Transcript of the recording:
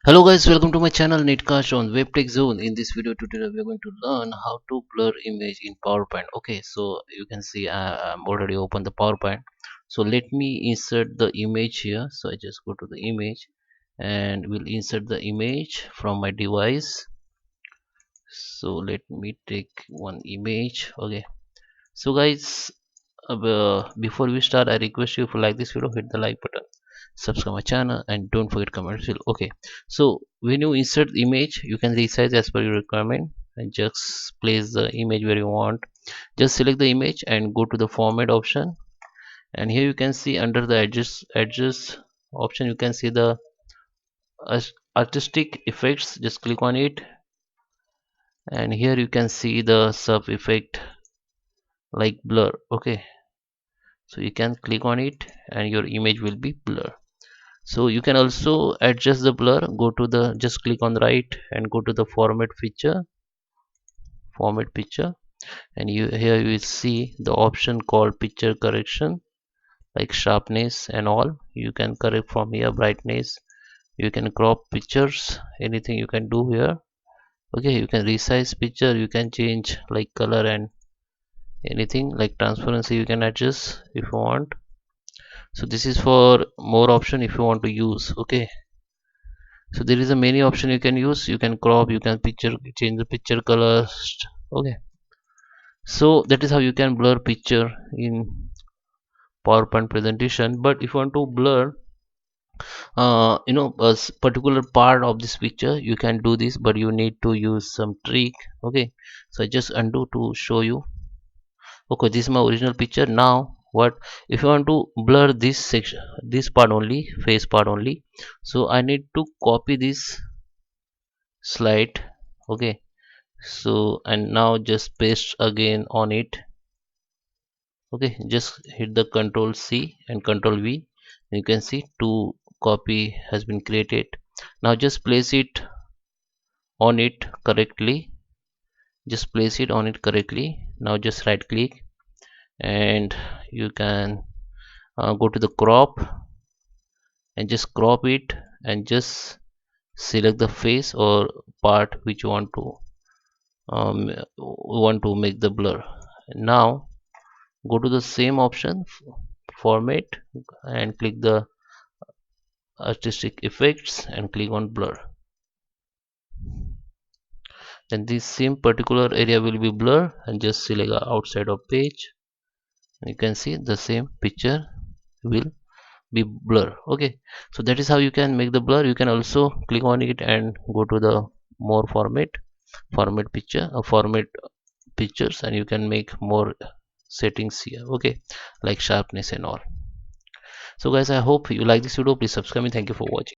Hello guys, welcome to my channel Netcast on WebTech Zone. In this video tutorial, we are going to learn how to blur image in PowerPoint. Okay, so you can see I'm already open the PowerPoint. So let me insert the image here. So I just go to the image and will insert the image from my device. So let me take one image. Okay, so guys, before we start, I request you, if you like this video, hit the like button, subscribe my channel, and don't forget comment below. Okay, so when you insert image, you can resize as per your requirement and just place the image where you want. Just select the image and go to the format option, and here you can see under the adjust option, you can see the artistic effects. Just click on it, and here you can see the sub effect like blur. Okay, so you can click on it and your image will be blur. So you can also adjust the blur. Go to the, just click on the right and go to the format picture, and you here you will see the option called picture correction, like sharpness and all. You can correct from here, brightness, you can crop pictures, anything you can do here. Okay, you can resize picture, you can change like color and anything like transparency you can adjust if you want. So this is for more option if you want to use. Okay, so there is a many option you can use. You can crop, you can picture, change the picture colors. Okay, so that is how you can blur picture in PowerPoint presentation. But if you want to blur particular part of this picture, you can do this, but you need to use some trick. Okay, so I just undo to show you. Okay, this is my original picture. Now what, if you want to blur this section, this part only, face part only, so I need to copy this slide. Okay, so and now just paste again on it. Okay, just hit the control C and control V, and you can see two copy has been created. Now just place it on it correctly. Just place it on it correctly. Now just right click, and you can go to the crop and just crop it, and just select the face or part which you want to make the blur. Now go to the same option, format, and click the artistic effects and click on blur. Then this same particular area will be blur, and just select outside of page. You can see the same picture will be blur. Okay, so that is how you can make the blur. You can also click on it and go to the more format picture, format pictures, and you can make more settings here. Okay, like sharpness and all. So guys, I hope you like this video. Please subscribe me. Thank you for watching.